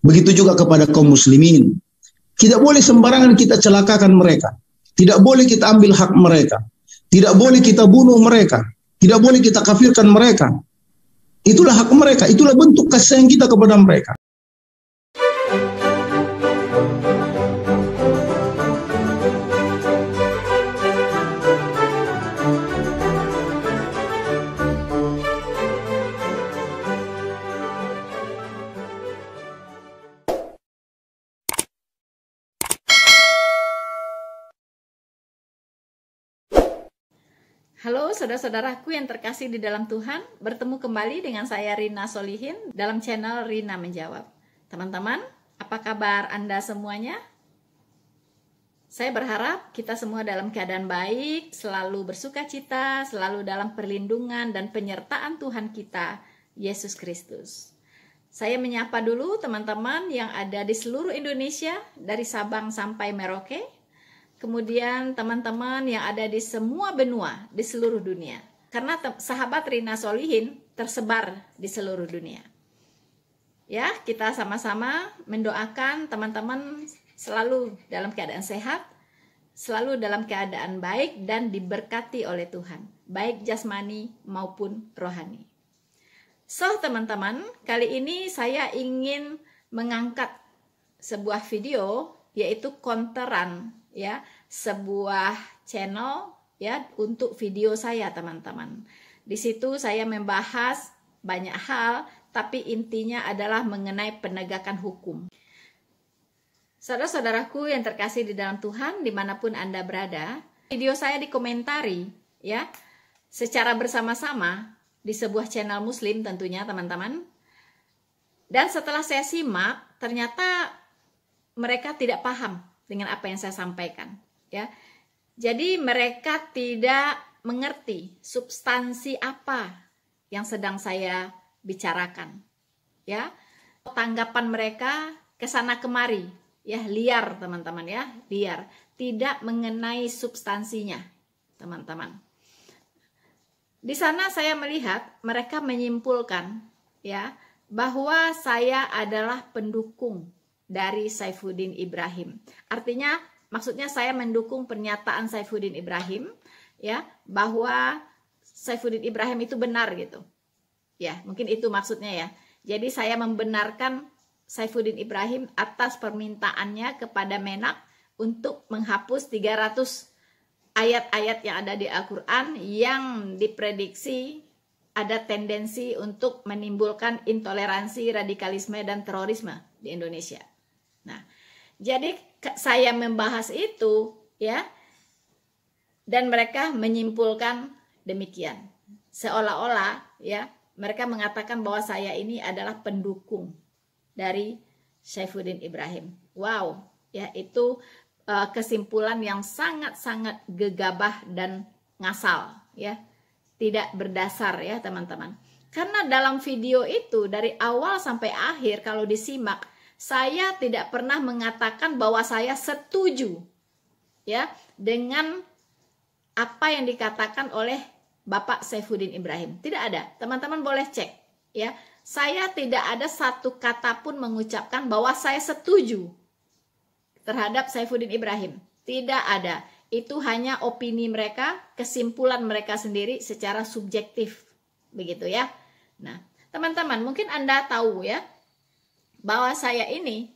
Begitu juga kepada kaum muslimin. Tidak boleh sembarangan kita celakakan mereka. Tidak boleh kita ambil hak mereka. Tidak boleh kita bunuh mereka. Tidak boleh kita kafirkan mereka. Itulah hak mereka. Itulah bentuk kasih sayang kita kepada mereka. Halo saudara-saudaraku yang terkasih di dalam Tuhan, bertemu kembali dengan saya Rina Solihin dalam channel Rina Menjawab. Teman-teman, apa kabar Anda semuanya? Saya berharap kita semua dalam keadaan baik, selalu bersuka cita, selalu dalam perlindungan dan penyertaan Tuhan kita, Yesus Kristus. Saya menyapa dulu teman-teman yang ada di seluruh Indonesia, dari Sabang sampai Merauke. Kemudian teman-teman yang ada di semua benua di seluruh dunia. Karena sahabat Rina Solihin tersebar di seluruh dunia. Ya, kita sama-sama mendoakan teman-teman selalu dalam keadaan sehat, selalu dalam keadaan baik dan diberkati oleh Tuhan, baik jasmani maupun rohani. So, teman-teman, kali ini saya ingin mengangkat sebuah video, yaitu counteran, ya, sebuah channel ya untuk video saya, teman-teman. Di situ saya membahas banyak hal, tapi intinya adalah mengenai penegakan hukum. Saudara-saudaraku yang terkasih di dalam Tuhan, dimanapun Anda berada, video saya dikomentari ya secara bersama-sama di sebuah channel Muslim tentunya, teman-teman. Dan setelah saya simak, ternyata mereka tidak paham dengan apa yang saya sampaikan, ya. Jadi mereka tidak mengerti substansi apa yang sedang saya bicarakan, ya. Tanggapan mereka kesana kemari, ya, liar, teman-teman, ya, liar, tidak mengenai substansinya, teman-teman. Di sana saya melihat mereka menyimpulkan, ya, bahwa saya adalah pendukung dari Saifuddin Ibrahim. Artinya, maksudnya saya mendukung pernyataan Saifuddin Ibrahim, ya, bahwa Saifuddin Ibrahim itu benar gitu. Ya, mungkin itu maksudnya ya. Jadi saya membenarkan Saifuddin Ibrahim atas permintaannya kepada Menak untuk menghapus 300 ayat-ayat yang ada di Al-Quran yang diprediksi ada tendensi untuk menimbulkan intoleransi, radikalisme, dan terorisme di Indonesia. Nah, jadi saya membahas itu, ya, dan mereka menyimpulkan demikian, seolah-olah, ya, mereka mengatakan bahwa saya ini adalah pendukung dari Saifuddin Ibrahim. Wow, ya, itu kesimpulan yang sangat-sangat gegabah dan ngasal, ya, tidak berdasar, ya, teman-teman. Karena dalam video itu dari awal sampai akhir kalau disimak, saya tidak pernah mengatakan bahwa saya setuju, ya, dengan apa yang dikatakan oleh Bapak Saifuddin Ibrahim. Tidak ada. Teman-teman boleh cek, ya. Saya tidak ada satu kata pun mengucapkan bahwa saya setuju terhadap Saifuddin Ibrahim. Tidak ada. Itu hanya opini mereka, kesimpulan mereka sendiri secara subjektif. Begitu, ya. Nah, teman-teman, mungkin Anda tahu, ya, bahwa saya ini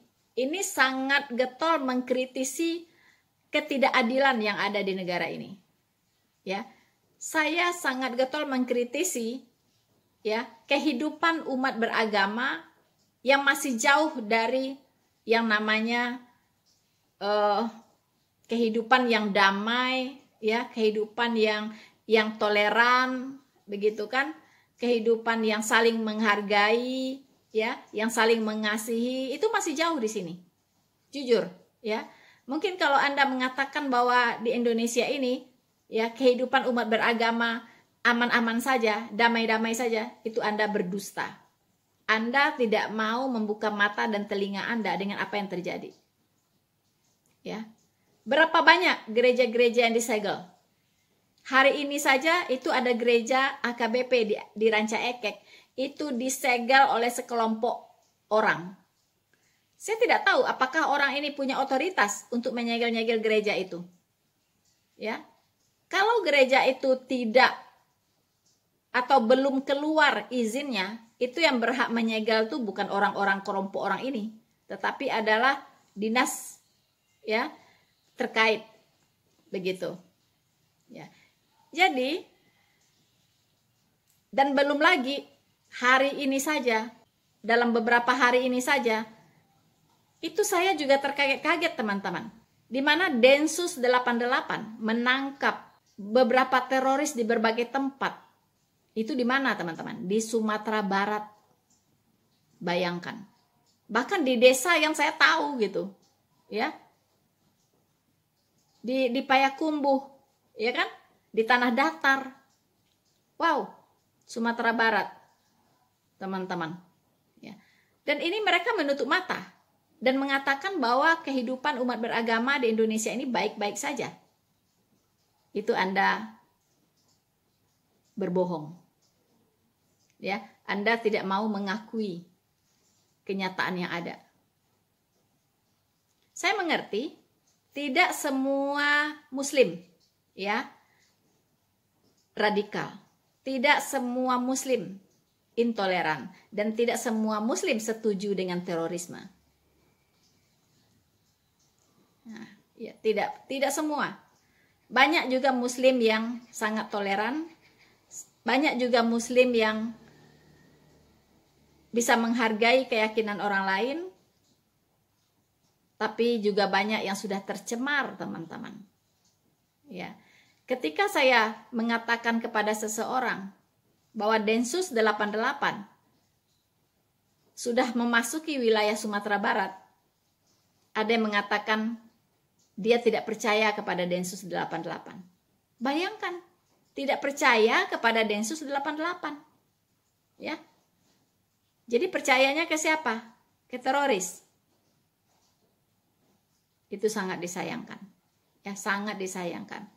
sangat getol mengkritisi ketidakadilan yang ada di negara ini. Ya, saya sangat getol mengkritisi, ya, kehidupan umat beragama yang masih jauh dari yang namanya kehidupan yang damai, ya, kehidupan yang toleran, begitu kan? Kehidupan yang saling menghargai, ya, yang saling mengasihi, itu masih jauh di sini. Jujur, ya. Mungkin kalau Anda mengatakan bahwa di Indonesia ini, ya, kehidupan umat beragama aman-aman saja, damai-damai saja, itu Anda berdusta. Anda tidak mau membuka mata dan telinga Anda dengan apa yang terjadi. Ya. Berapa banyak gereja-gereja yang disegel? Hari ini saja itu ada gereja AKBP di Ranca Ekek, itu disegel oleh sekelompok orang. Saya tidak tahu apakah orang ini punya otoritas untuk menyegel-nyegel gereja itu. Ya. Kalau gereja itu tidak atau belum keluar izinnya, itu yang berhak menyegel tuh bukan orang-orang kelompok orang ini, tetapi adalah dinas ya terkait begitu. Ya. Jadi dan belum lagi hari ini saja, dalam beberapa hari ini saja, itu saya juga terkaget-kaget teman-teman. Di mana Densus 88 menangkap beberapa teroris di berbagai tempat. Itu di mana teman-teman? Di Sumatera Barat. Bayangkan. Bahkan di desa yang saya tahu gitu. Ya. Di Payakumbuh, ya kan? Di tanah datar. Wow, Sumatera Barat. Teman-teman. Ya. Dan ini mereka menutup mata dan mengatakan bahwa kehidupan umat beragama di Indonesia ini baik-baik saja. Itu Anda berbohong. Ya, Anda tidak mau mengakui kenyataan yang ada. Saya mengerti tidak semua muslim ya radikal, tidak semua muslim intoleran, dan tidak semua muslim setuju dengan terorisme. Nah, ya, tidak semua. Banyak juga muslim yang sangat toleran, banyak juga muslim yang bisa menghargai keyakinan orang lain, tapi juga banyak yang sudah tercemar, teman-teman. Ya. Ketika saya mengatakan kepada seseorang bahwa Densus 88 sudah memasuki wilayah Sumatera Barat, ada yang mengatakan dia tidak percaya kepada Densus 88. Bayangkan, tidak percaya kepada Densus 88. Ya. Jadi percayanya ke siapa? Ke teroris. Itu sangat disayangkan. Ya, sangat disayangkan.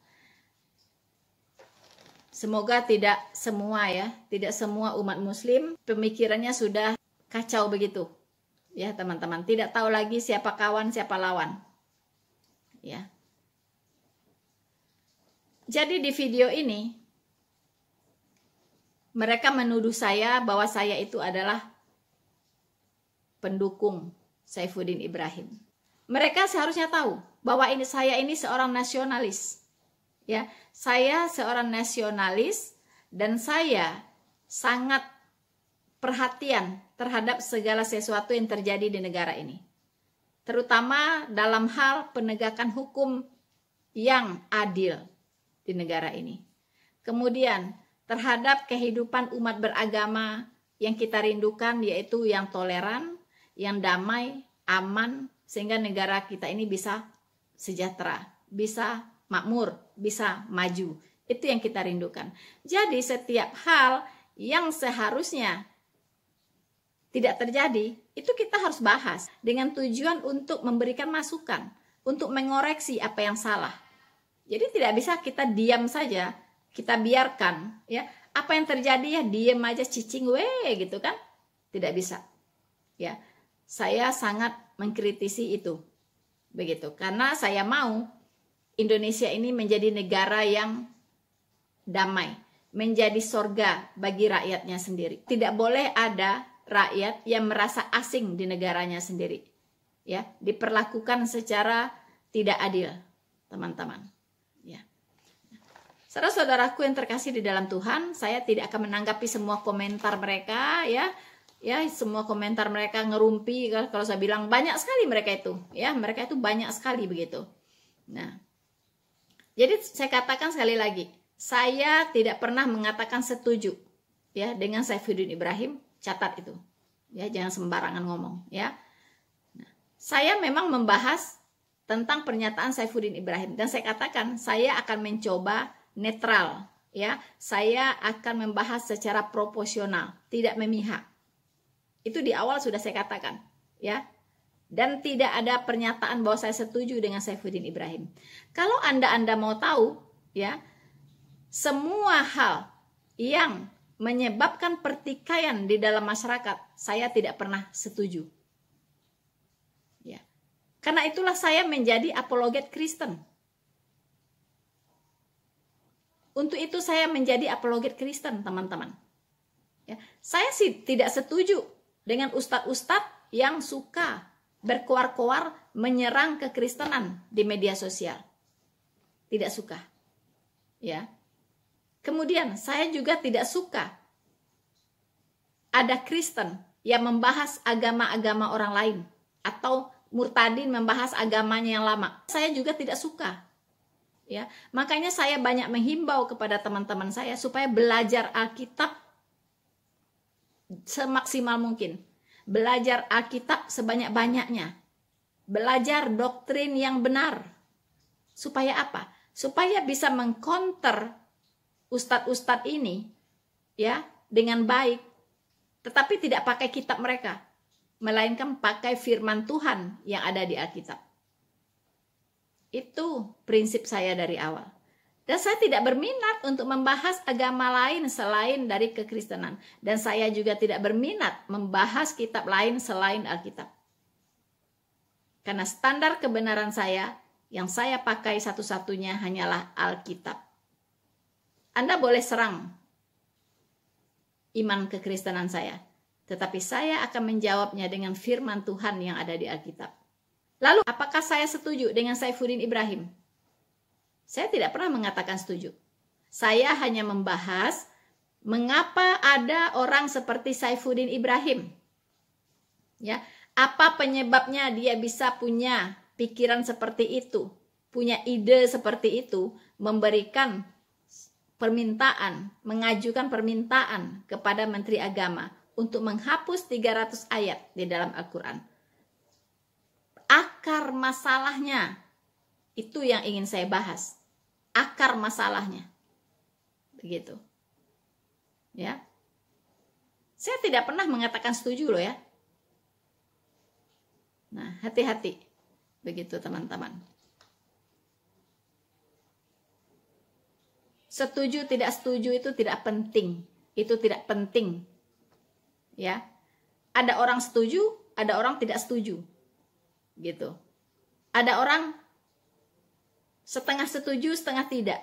Semoga tidak semua ya, tidak semua umat muslim pemikirannya sudah kacau begitu. Ya, teman-teman, tidak tahu lagi siapa kawan, siapa lawan. Ya. Jadi di video ini mereka menuduh saya bahwa saya itu adalah pendukung Saifuddin Ibrahim. Mereka seharusnya tahu bahwa saya ini seorang nasionalis. Ya, saya seorang nasionalis dan saya sangat perhatian terhadap segala sesuatu yang terjadi di negara ini. Terutama dalam hal penegakan hukum yang adil di negara ini. Kemudian terhadap kehidupan umat beragama yang kita rindukan, yaitu yang toleran, yang damai, aman, sehingga negara kita ini bisa sejahtera, bisa makmur, bisa maju. Itu yang kita rindukan. Jadi setiap hal yang seharusnya tidak terjadi, itu kita harus bahas dengan tujuan untuk memberikan masukan, untuk mengoreksi apa yang salah. Jadi tidak bisa kita diam saja, kita biarkan ya apa yang terjadi ya diam aja cicing gitu kan? Tidak bisa. Ya. Saya sangat mengkritisi itu. Begitu. Karena saya mau Indonesia ini menjadi negara yang damai, menjadi sorga bagi rakyatnya sendiri. Tidak boleh ada rakyat yang merasa asing di negaranya sendiri, ya, diperlakukan secara tidak adil, teman-teman. Ya. Saudara-saudaraku yang terkasih di dalam Tuhan, saya tidak akan menanggapi semua komentar mereka, ya, semua komentar mereka ngerumpi. Kalau saya bilang banyak sekali mereka itu, ya, mereka itu banyak sekali begitu. Nah, jadi saya katakan sekali lagi, saya tidak pernah mengatakan setuju, ya, dengan Saifuddin Ibrahim. Catat itu, ya, jangan sembarangan ngomong, ya. Nah, saya memang membahas tentang pernyataan Saifuddin Ibrahim dan saya katakan saya akan mencoba netral, ya. Saya akan membahas secara proporsional, tidak memihak. Itu di awal sudah saya katakan, ya. Dan tidak ada pernyataan bahwa saya setuju dengan Saifuddin Ibrahim. Kalau Anda mau tahu, ya, semua hal yang menyebabkan pertikaian di dalam masyarakat, saya tidak pernah setuju. Karena itulah saya menjadi apologet Kristen. Untuk itu saya menjadi apologet Kristen, teman-teman. Ya, saya sih tidak setuju dengan ustadz-ustadz yang suka berkoar-koar menyerang kekristenan di media sosial. Tidak suka. Ya. Kemudian saya juga tidak suka ada Kristen yang membahas agama-agama orang lain atau murtadin membahas agamanya yang lama. Saya juga tidak suka. Ya, makanya saya banyak menghimbau kepada teman-teman saya supaya belajar Alkitab semaksimal mungkin. Belajar Alkitab sebanyak-banyaknya. Belajar doktrin yang benar. Supaya apa? Supaya bisa mengcounter ustadz-ustadz ini ya dengan baik. Tetapi tidak pakai kitab mereka, melainkan pakai firman Tuhan yang ada di Alkitab. Itu prinsip saya dari awal. Dan saya tidak berminat untuk membahas agama lain selain dari kekristenan. Dan saya juga tidak berminat membahas kitab lain selain Alkitab. Karena standar kebenaran saya, yang saya pakai satu-satunya hanyalah Alkitab. Anda boleh serang iman kekristenan saya, tetapi saya akan menjawabnya dengan firman Tuhan yang ada di Alkitab. Lalu, apakah saya setuju dengan Saifuddin Ibrahim? Saya tidak pernah mengatakan setuju. Saya hanya membahas mengapa ada orang seperti Saifuddin Ibrahim. Ya, apa penyebabnya dia bisa punya pikiran seperti itu, punya ide seperti itu, memberikan permintaan, mengajukan permintaan kepada Menteri Agama untuk menghapus 300 ayat di dalam Al-Quran. Akar masalahnya, itu yang ingin saya bahas. Akar masalahnya. Begitu. Ya. Saya tidak pernah mengatakan setuju loh ya. Nah, hati-hati. Begitu teman-teman. Setuju tidak setuju itu tidak penting. Itu tidak penting. Ya. Ada orang setuju, ada orang tidak setuju. Gitu. Ada orang setengah setuju, setengah tidak.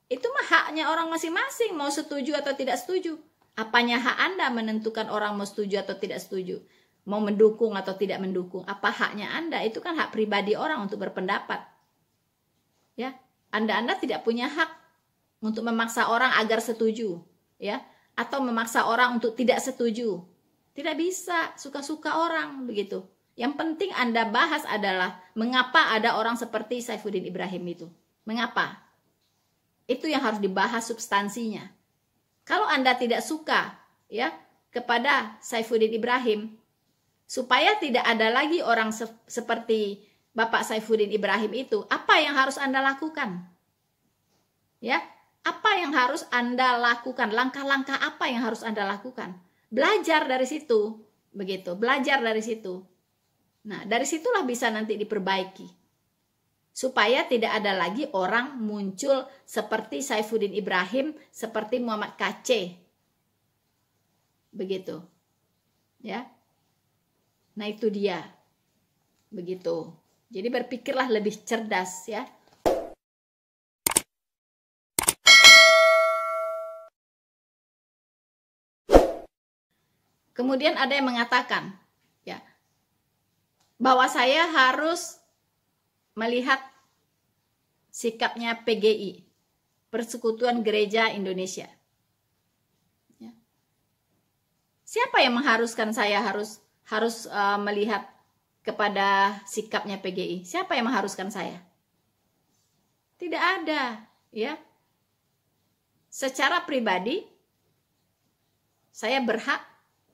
Itu mah haknya orang masing-masing mau setuju atau tidak setuju. Apanya hak Anda menentukan orang mau setuju atau tidak setuju? Mau mendukung atau tidak mendukung? Apa haknya Anda? Itu kan hak pribadi orang untuk berpendapat. Ya, Anda tidak punya hak untuk memaksa orang agar setuju, ya, atau memaksa orang untuk tidak setuju. Tidak bisa, suka-suka orang begitu. Yang penting Anda bahas adalah mengapa ada orang seperti Saifuddin Ibrahim itu. Mengapa? Itu yang harus dibahas substansinya. Kalau Anda tidak suka ya kepada Saifuddin Ibrahim, supaya tidak ada lagi orang seperti Bapak Saifuddin Ibrahim itu, apa yang harus Anda lakukan? Ya, apa yang harus Anda lakukan? Langkah-langkah apa yang harus Anda lakukan? Belajar dari situ, begitu. Belajar dari situ. Nah, dari situlah bisa nanti diperbaiki. Supaya tidak ada lagi orang muncul seperti Saifuddin Ibrahim, seperti Muhammad KC. Begitu. Ya. Nah, itu dia. Begitu. Jadi berpikirlah lebih cerdas ya. Kemudian ada yang mengatakan ya, bahwa saya harus melihat sikapnya PGI, Persekutuan Gereja Indonesia. Ya. Siapa yang mengharuskan saya harus melihat kepada sikapnya PGI? Siapa yang mengharuskan saya? Tidak ada, ya. Secara pribadi saya berhak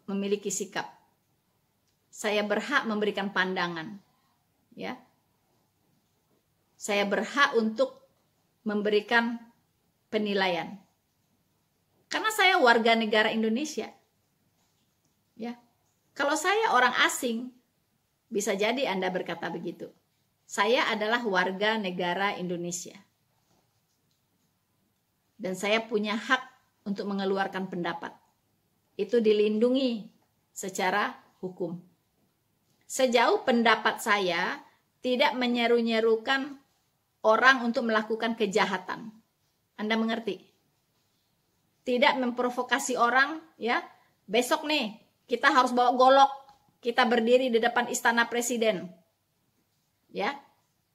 memiliki sikap. Saya berhak memberikan pandangan. Ya. Saya berhak untuk memberikan penilaian. Karena saya warga negara Indonesia. Ya. Kalau saya orang asing, bisa jadi Anda berkata begitu. Saya adalah warga negara Indonesia. Dan saya punya hak untuk mengeluarkan pendapat. Itu dilindungi secara hukum. Sejauh pendapat saya tidak menyeru-nyerukan orang untuk melakukan kejahatan. Anda mengerti? Tidak memprovokasi orang, ya. Besok nih kita harus bawa golok, kita berdiri di depan istana presiden, ya.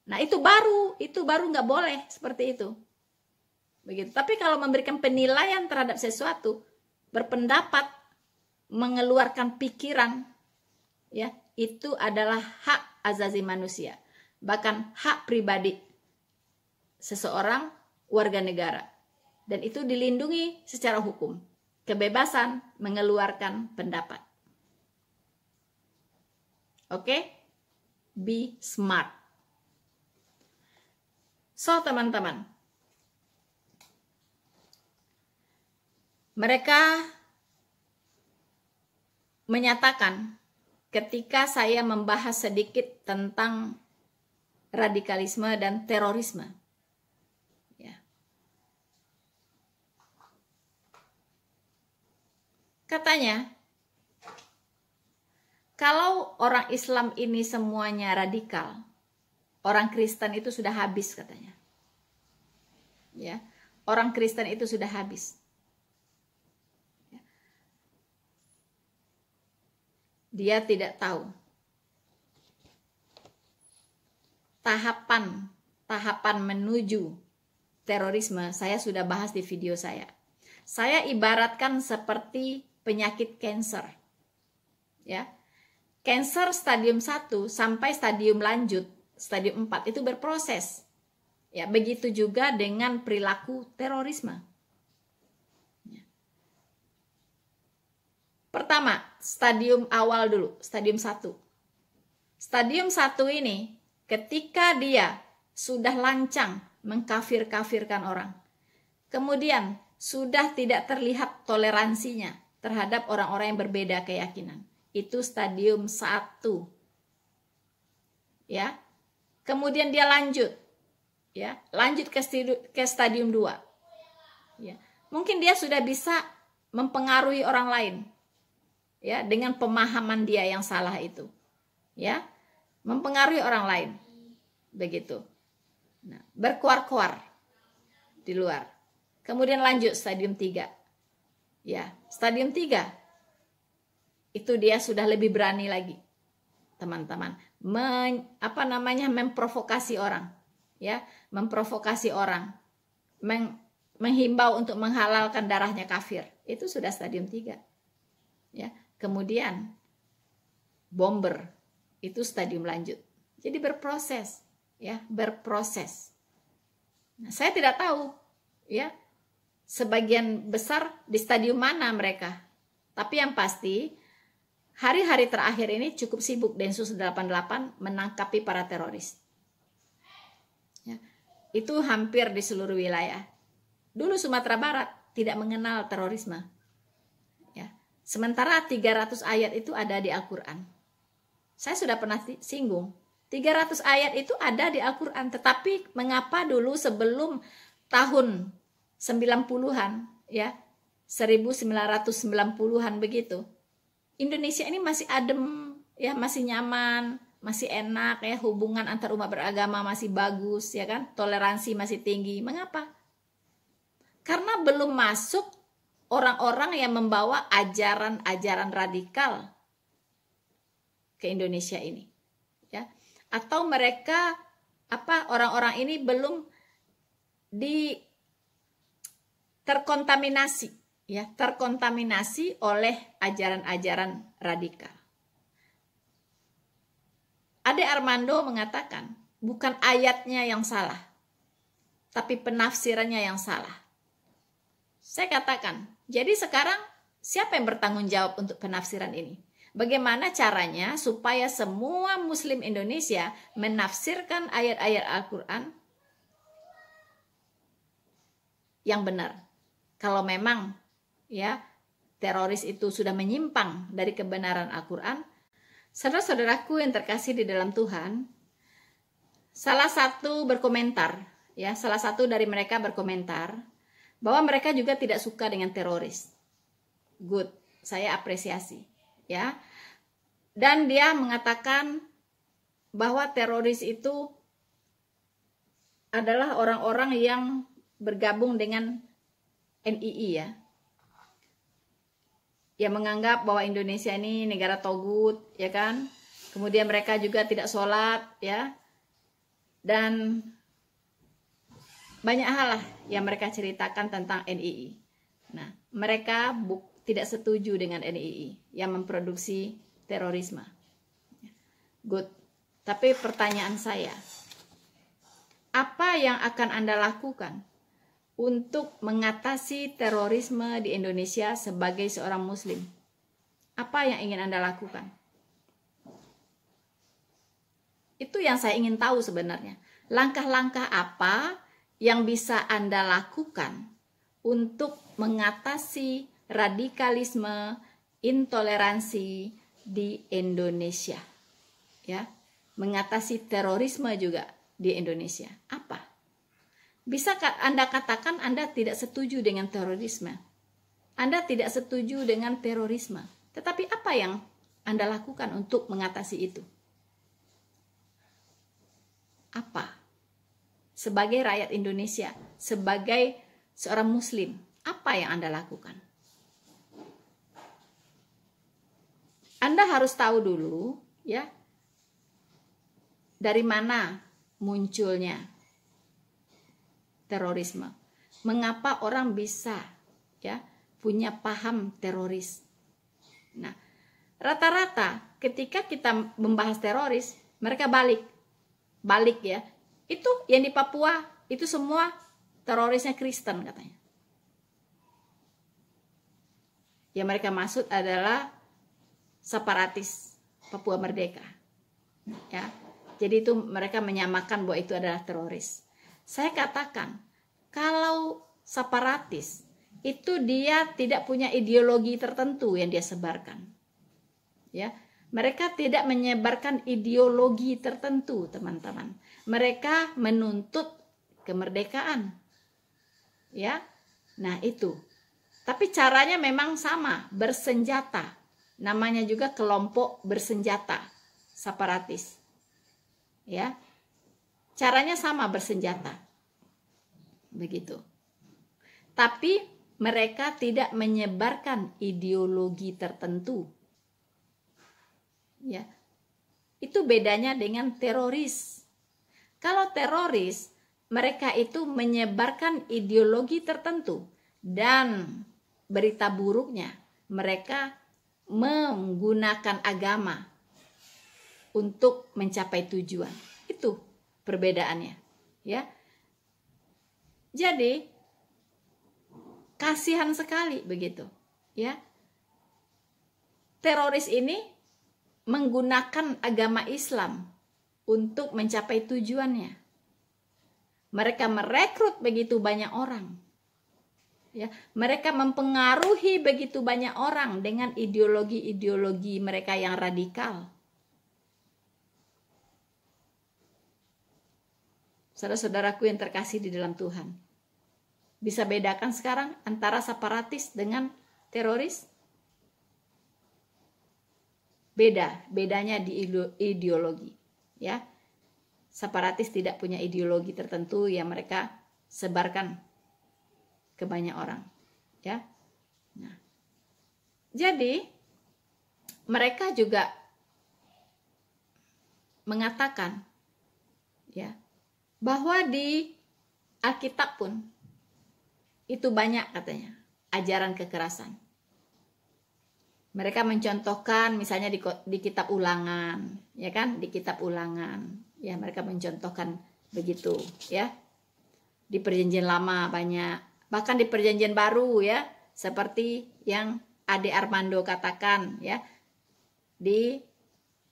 Nah itu baru nggak boleh seperti itu, begitu. Tapi kalau memberikan penilaian terhadap sesuatu, berpendapat, mengeluarkan pikiran, ya, itu adalah hak asasi manusia, bahkan hak pribadi seseorang warga negara, dan itu dilindungi secara hukum, kebebasan mengeluarkan pendapat. Oke? Be smart. So, teman-teman, mereka menyatakan ketika saya membahas sedikit tentang radikalisme dan terorisme, ya. Katanya, kalau orang Islam ini semuanya radikal, orang Kristen itu sudah habis, katanya. Ya, orang Kristen itu sudah habis. Ya. Dia tidak tahu tahapan menuju terorisme. Saya sudah bahas di video saya. Saya ibaratkan seperti penyakit kanker. Ya. Kanker stadium 1 sampai stadium lanjut, stadium 4 itu berproses. Ya, begitu juga dengan perilaku terorisme. Ya. Pertama, stadium awal dulu, stadium 1. Stadium 1 ini ketika dia sudah lancang mengkafir-kafirkan orang, kemudian sudah tidak terlihat toleransinya terhadap orang-orang yang berbeda keyakinan. Itu stadium 1. Ya. Kemudian dia lanjut. Ya, lanjut ke stadium 2. Ya. Mungkin dia sudah bisa mempengaruhi orang lain. Ya, dengan pemahaman dia yang salah itu. Ya. Mempengaruhi orang lain. Begitu. Nah, berkuar-kuar di luar. Kemudian lanjut stadium 3. Ya, stadium 3 itu dia sudah lebih berani lagi, teman-teman, memprovokasi orang, ya, memprovokasi orang, menghimbau untuk menghalalkan darahnya kafir. Itu sudah stadium 3. Ya, kemudian bomber, itu stadium lanjut. Jadi berproses, ya, berproses. Nah, saya tidak tahu, ya, sebagian besar di stadium mana mereka. Tapi yang pasti hari-hari terakhir ini cukup sibuk Densus 88 menangkapi para teroris. Ya, itu hampir di seluruh wilayah. Dulu Sumatera Barat tidak mengenal terorisme. Ya, sementara 300 ayat itu ada di Al-Quran. Saya sudah pernah singgung. 300 ayat itu ada di Al-Quran. Tetapi mengapa dulu sebelum tahun 90-an, ya, 1990-an begitu, Indonesia ini masih adem, ya, masih nyaman, masih enak, ya, hubungan antar umat beragama masih bagus, ya kan, toleransi masih tinggi. Mengapa? Karena belum masuk orang-orang yang membawa ajaran-ajaran radikal ke Indonesia ini, ya, atau mereka orang-orang ini belum terkontaminasi, ya, terkontaminasi oleh ajaran-ajaran radikal. Ade Armando mengatakan bukan ayatnya yang salah, tapi penafsirannya yang salah. Saya katakan, jadi sekarang siapa yang bertanggung jawab untuk penafsiran ini? Bagaimana caranya supaya semua Muslim Indonesia menafsirkan ayat-ayat Al-Quran yang benar? Kalau memang, ya, teroris itu sudah menyimpang dari kebenaran Al-Quran, saudara-saudaraku yang terkasih di dalam Tuhan, salah satu dari mereka berkomentar bahwa mereka juga tidak suka dengan teroris. Good, saya apresiasi, ya. Dan dia mengatakan bahwa teroris itu adalah orang-orang yang bergabung dengan NII ya. Yang menganggap bahwa Indonesia ini negara togut, ya kan? Kemudian mereka juga tidak sholat, ya. Dan banyak hal lah yang mereka ceritakan tentang NII. Nah, mereka tidak setuju dengan NII yang memproduksi terorisme. Good. Tapi pertanyaan saya, apa yang akan Anda lakukan untuk mengatasi terorisme di Indonesia sebagai seorang Muslim? Apa yang ingin Anda lakukan? Itu yang saya ingin tahu sebenarnya. Langkah-langkah apa yang bisa Anda lakukan untuk mengatasi radikalisme, intoleransi di Indonesia? Ya, mengatasi terorisme juga di Indonesia. Apa? Bisa Anda katakan Anda tidak setuju dengan terorisme? Anda tidak setuju dengan terorisme. Tetapi apa yang Anda lakukan untuk mengatasi itu? Apa? Sebagai rakyat Indonesia, sebagai seorang Muslim, apa yang Anda lakukan? Anda harus tahu dulu, ya, dari mana munculnya terorisme. Mengapa orang bisa, ya, punya paham teroris? Nah, rata-rata ketika kita membahas teroris, mereka balik ya. Itu yang di Papua itu semua terorisnya Kristen katanya. Yang mereka maksud adalah separatis Papua Merdeka. Ya. Jadi itu mereka menyamakan bahwa itu adalah teroris. Saya katakan, kalau separatis itu dia tidak punya ideologi tertentu yang dia sebarkan. Ya, mereka tidak menyebarkan ideologi tertentu, teman-teman. Mereka menuntut kemerdekaan. Ya. Nah, itu. Tapi caranya memang sama, bersenjata. Namanya juga kelompok bersenjata, separatis. Ya, caranya sama, bersenjata, begitu. Tapi mereka tidak menyebarkan ideologi tertentu. Ya, itu bedanya dengan teroris. Kalau teroris, mereka itu menyebarkan ideologi tertentu dan berita buruknya mereka menggunakan agama untuk mencapai tujuan. Itu perbedaannya, ya. Jadi kasihan sekali begitu, ya. Teroris ini menggunakan agama Islam untuk mencapai tujuannya. Mereka merekrut begitu banyak orang. Ya, mereka mempengaruhi begitu banyak orang dengan ideologi-ideologi mereka yang radikal. Saudara-saudaraku yang terkasih di dalam Tuhan, bisa bedakan sekarang antara separatis dengan teroris? Bedanya di ideologi, ya. Separatis tidak punya ideologi tertentu yang mereka sebarkan ke banyak orang, ya. Nah, jadi mereka juga mengatakan, ya, bahwa di Alkitab pun itu banyak katanya ajaran kekerasan. Mereka mencontohkan misalnya di kitab Ulangan, ya kan? Di kitab Ulangan, ya, mereka mencontohkan begitu, ya. Di Perjanjian Lama banyak, bahkan di Perjanjian Baru, ya, seperti yang Ade Armando katakan, ya.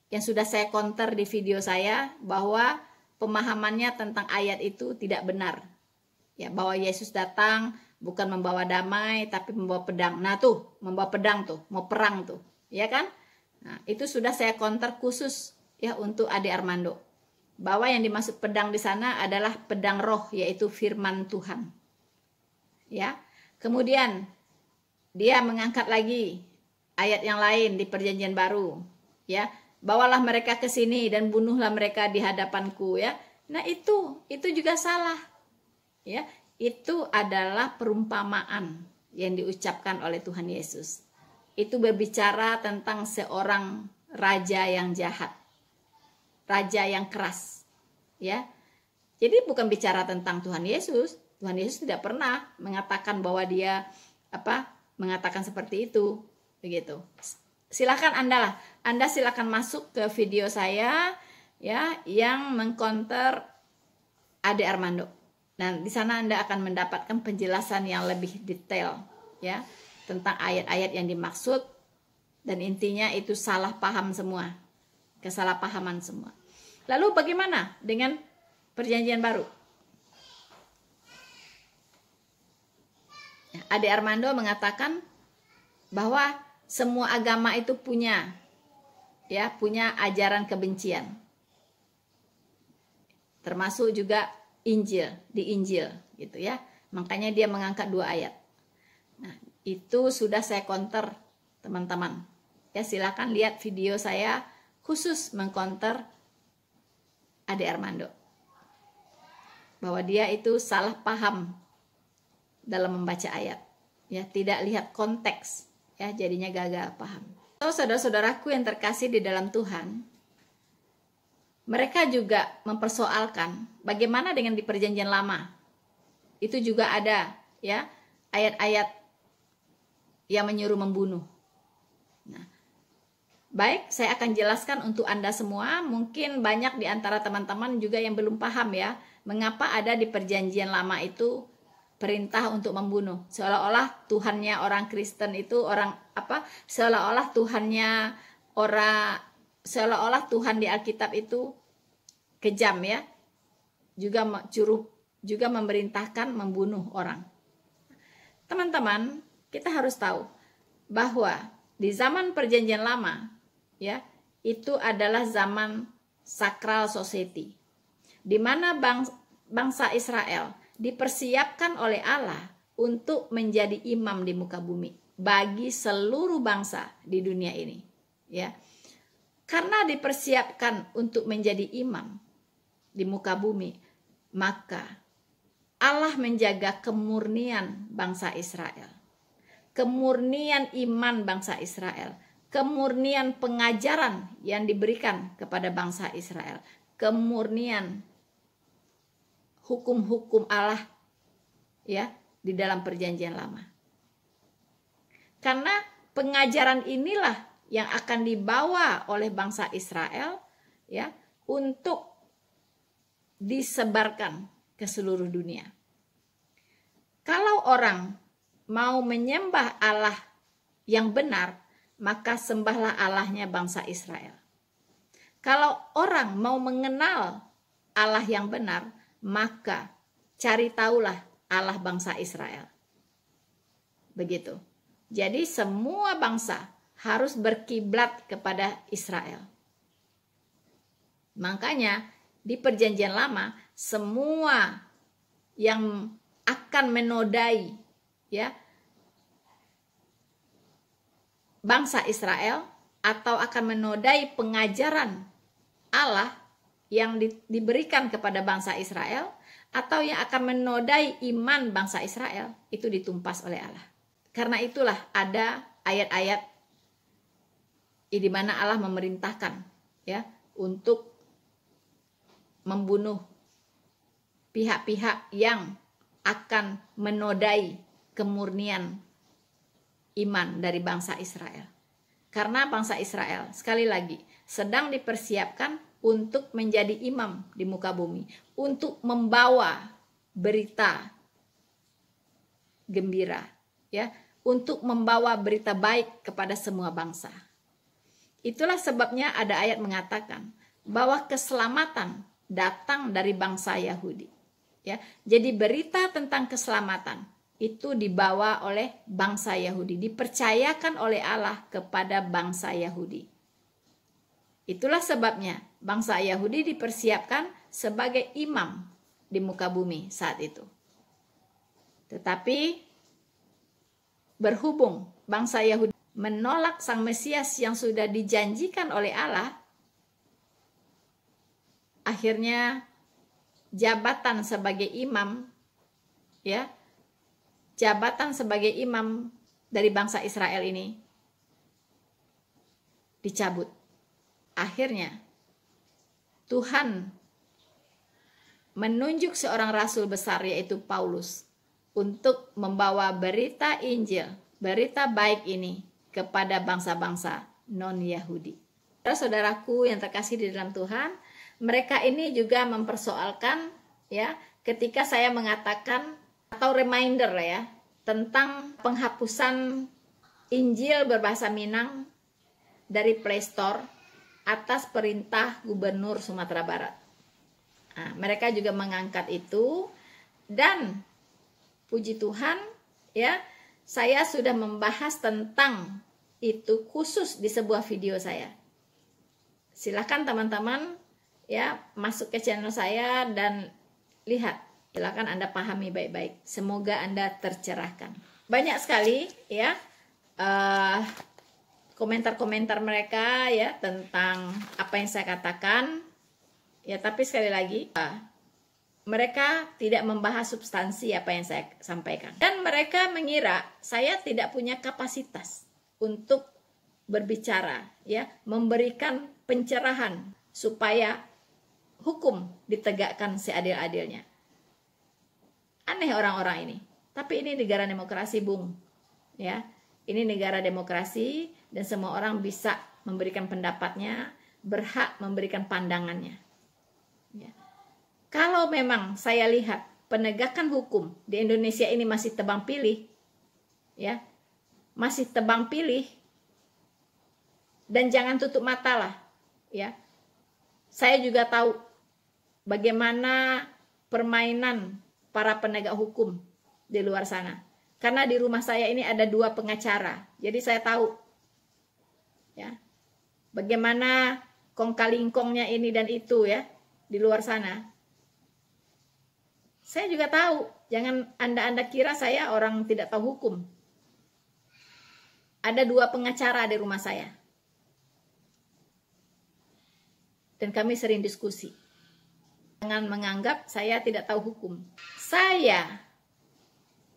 Yang sudah saya counter di video saya bahwa pemahamannya tentang ayat itu tidak benar. Ya, bahwa Yesus datang bukan membawa damai tapi membawa pedang. Nah, tuh, membawa pedang tuh, mau perang tuh, ya kan? Nah, itu sudah saya counter khusus, ya, untuk Ade Armando. Bahwa yang dimaksud pedang di sana adalah pedang roh, yaitu firman Tuhan. Ya. Kemudian dia mengangkat lagi ayat yang lain di Perjanjian Baru, ya. bawalah mereka ke sini dan bunuhlah mereka di hadapanku ya. Nah, itu juga salah. Ya, itu adalah perumpamaan yang diucapkan oleh Tuhan Yesus. Itu berbicara tentang seorang raja yang jahat. Raja yang keras. Ya. Jadi bukan bicara tentang Tuhan Yesus. Tuhan Yesus tidak pernah mengatakan bahwa dia mengatakan seperti itu, begitu. Silakan Anda silakan masuk ke video saya ya yang mengcounter Ade Armando. Nah, di sana Anda akan mendapatkan penjelasan yang lebih detail ya tentang ayat-ayat yang dimaksud, dan intinya itu salah paham semua. Kesalahpahaman semua. Lalu bagaimana dengan Perjanjian Baru? Ade Armando mengatakan bahwa semua agama itu punya ajaran kebencian. Termasuk juga di Injil gitu ya. Makanya dia mengangkat 2 ayat. Nah, itu sudah saya counter, teman-teman. Ya, silakan lihat video saya khusus mengcounter Ade Armando. Bahwa dia itu salah paham dalam membaca ayat. Ya, tidak lihat konteks. Ya, jadinya gagal paham. So, saudara-saudaraku yang terkasih di dalam Tuhan, mereka juga mempersoalkan bagaimana dengan di Perjanjian Lama. Itu juga ada ya ayat-ayat yang menyuruh membunuh. Nah, baik, saya akan jelaskan untuk Anda semua. Mungkin banyak di antara teman-teman juga yang belum paham ya, mengapa ada di Perjanjian Lama itu perintah untuk membunuh. Seolah-olah Tuhannya orang Kristen itu seolah-olah Tuhan di Alkitab itu kejam ya. Juga memerintahkan membunuh orang. Teman-teman, kita harus tahu bahwa di zaman Perjanjian Lama ya, itu adalah zaman sakral society, di mana bangsa Israel dipersiapkan oleh Allah untuk menjadi imam di muka bumi bagi seluruh bangsa di dunia ini ya. Karena dipersiapkan untuk menjadi imam di muka bumi, maka Allah menjaga kemurnian bangsa Israel, kemurnian iman bangsa Israel, kemurnian pengajaran yang diberikan kepada bangsa Israel, kemurnian hukum-hukum Allah ya di dalam Perjanjian Lama. Karena pengajaran inilah yang akan dibawa oleh bangsa Israel ya untuk disebarkan ke seluruh dunia. Kalau orang mau menyembah Allah yang benar, maka sembahlah Allahnya bangsa Israel. Kalau orang mau mengenal Allah yang benar, maka cari tahulah Allah bangsa Israel. Begitu. Jadi semua bangsa harus berkiblat kepada Israel. Makanya di Perjanjian Lama semua yang akan menodai ya bangsa Israel atau akan menodai pengajaran Allah yang diberikan kepada bangsa Israel, atau yang akan menodai iman bangsa Israel, itu ditumpas oleh Allah. Karena itulah ada ayat-ayat di mana Allah memerintahkan ya untuk membunuh pihak-pihak yang akan menodai kemurnian iman dari bangsa Israel. Karena bangsa Israel sekali lagi sedang dipersiapkan untuk menjadi imam di muka bumi, untuk membawa berita gembira ya, untuk membawa berita baik kepada semua bangsa. Itulah sebabnya ada ayat mengatakan bahwa keselamatan datang dari bangsa Yahudi ya. Jadi berita tentang keselamatan itu dibawa oleh bangsa Yahudi, dipercayakan oleh Allah kepada bangsa Yahudi. Itulah sebabnya bangsa Yahudi dipersiapkan sebagai imam di muka bumi saat itu. Tetapi berhubung bangsa Yahudi menolak Sang Mesias yang sudah dijanjikan oleh Allah akhirnya jabatan sebagai imam, ya, jabatan sebagai imam dari bangsa Israel ini dicabut. Akhirnya Tuhan menunjuk seorang rasul besar, yaitu Paulus, untuk membawa berita Injil, berita baik ini kepada bangsa-bangsa non-Yahudi. Saudaraku yang terkasih di dalam Tuhan, mereka ini juga mempersoalkan, ya, ketika saya mengatakan atau reminder lah ya, tentang penghapusan Injil berbahasa Minang dari Play Store atas perintah Gubernur Sumatera Barat. Nah, mereka juga mengangkat itu, dan puji Tuhan, ya, saya sudah membahas tentang itu khusus di sebuah video saya. Silakan teman-teman, ya, masuk ke channel saya dan lihat. Silakan Anda pahami baik-baik. Semoga Anda tercerahkan. Banyak sekali, ya, komentar-komentar mereka, ya, tentang apa yang saya katakan. Ya, tapi sekali lagi, mereka tidak membahas substansi apa yang saya sampaikan. Dan mereka mengira saya tidak punya kapasitas untuk berbicara, ya, memberikan pencerahan supaya hukum ditegakkan seadil-adilnya. Aneh orang-orang ini. Tapi ini negara demokrasi, Bung. Ya, ini negara demokrasi dan semua orang bisa memberikan pendapatnya, berhak memberikan pandangannya. Ya. Kalau memang saya lihat penegakan hukum di Indonesia ini masih tebang pilih, ya, masih tebang pilih, dan jangan tutup mata lah, ya. Saya juga tahu bagaimana permainan para penegak hukum di luar sana. Karena di rumah saya ini ada 2 pengacara. Jadi saya tahu, ya, bagaimana kong-kalingkongnya ini dan itu, ya, di luar sana. Saya juga tahu. Jangan Anda kira saya orang tidak tahu hukum. Ada 2 pengacara di rumah saya. Dan kami sering diskusi. Jangan menganggap saya tidak tahu hukum. Saya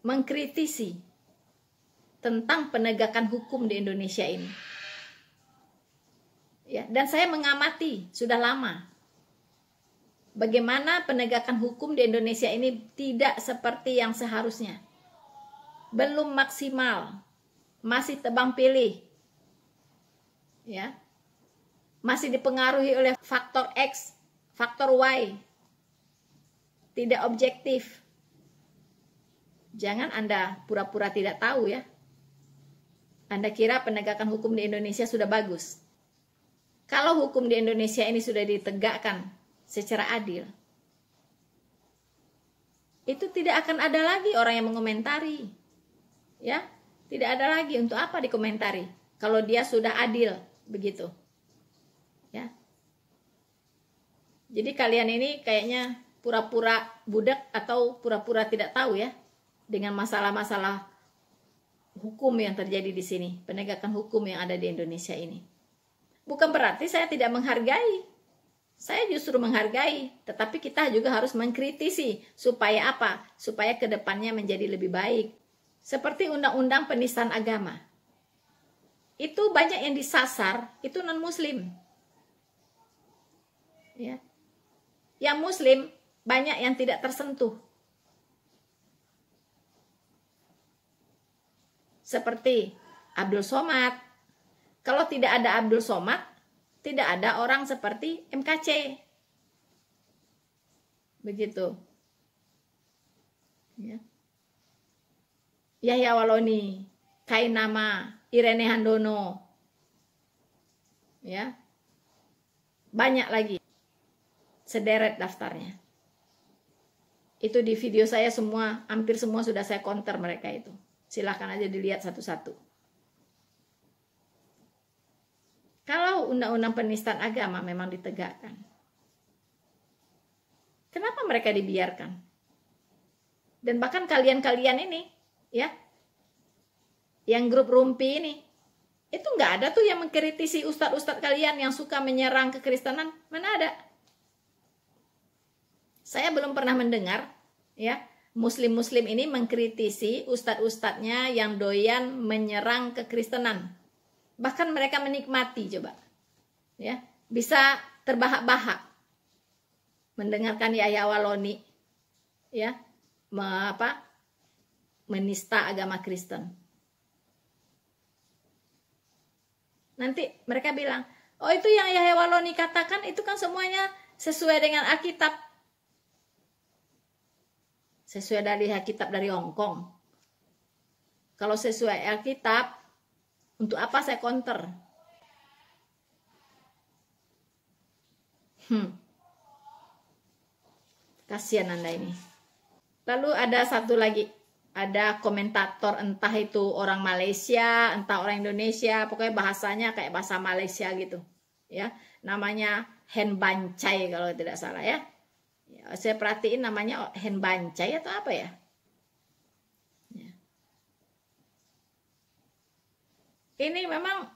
mengkritisi tentang penegakan hukum di Indonesia ini. Ya, dan saya mengamati sudah lama bagaimana penegakan hukum di Indonesia ini tidak seperti yang seharusnya. Belum maksimal. Masih tebang pilih. Ya. Masih dipengaruhi oleh faktor X, faktor Y. Tidak objektif. Jangan Anda pura-pura tidak tahu, ya. Anda kira penegakan hukum di Indonesia sudah bagus. Kalau hukum di Indonesia ini sudah ditegakkan secara adil, itu tidak akan ada lagi orang yang mengomentari. Ya, tidak ada lagi, untuk apa dikomentari kalau dia sudah adil begitu. Ya. Jadi kalian ini kayaknya pura-pura budak atau pura-pura tidak tahu, ya, dengan masalah-masalah hukum yang terjadi di sini, penegakan hukum yang ada di Indonesia ini. Bukan berarti saya tidak menghargai. Saya justru menghargai, tetapi kita juga harus mengkritisi. Supaya apa? Supaya kedepannya menjadi lebih baik. Seperti undang-undang penistaan agama. Itu banyak yang disasar, itu non-muslim. Ya. Yang muslim banyak yang tidak tersentuh. Seperti Abdul Somad. Kalau tidak ada Abdul Somad, tidak ada orang seperti MKC. Begitu. Ya. Yahya Waloni, Kainama, Irene Handono. Ya. Banyak lagi. Sederet daftarnya. Itu di video saya semua, hampir semua sudah saya counter mereka itu. Silahkan aja dilihat satu-satu. Kalau undang-undang penistaan agama memang ditegakkan, kenapa mereka dibiarkan? Dan bahkan kalian-kalian ini, ya, yang grup Rumpi ini, itu nggak ada tuh yang mengkritisi ustadz-ustadz kalian yang suka menyerang kekristenan. Mana ada? Saya belum pernah mendengar ya Muslim-Muslim ini mengkritisi ustadz-ustadznya yang doyan menyerang kekristenan. Bahkan mereka menikmati, coba ya, bisa terbahak-bahak mendengarkan Yahya Waloni ya menista agama Kristen. Nanti mereka bilang, oh itu yang Yahya Waloni katakan itu kan semuanya sesuai dengan Alkitab. Sesuai dari Alkitab dari Hongkong. Kalau sesuai Alkitab, untuk apa saya counter? Kasihan Anda ini. Lalu ada satu lagi. Ada komentator, entah itu orang Malaysia, entah orang Indonesia, pokoknya bahasanya kayak bahasa Malaysia gitu. Ya, namanya Hen Bancai kalau tidak salah ya. Saya perhatiin namanya Hen Bancai atau apa ya? Ini memang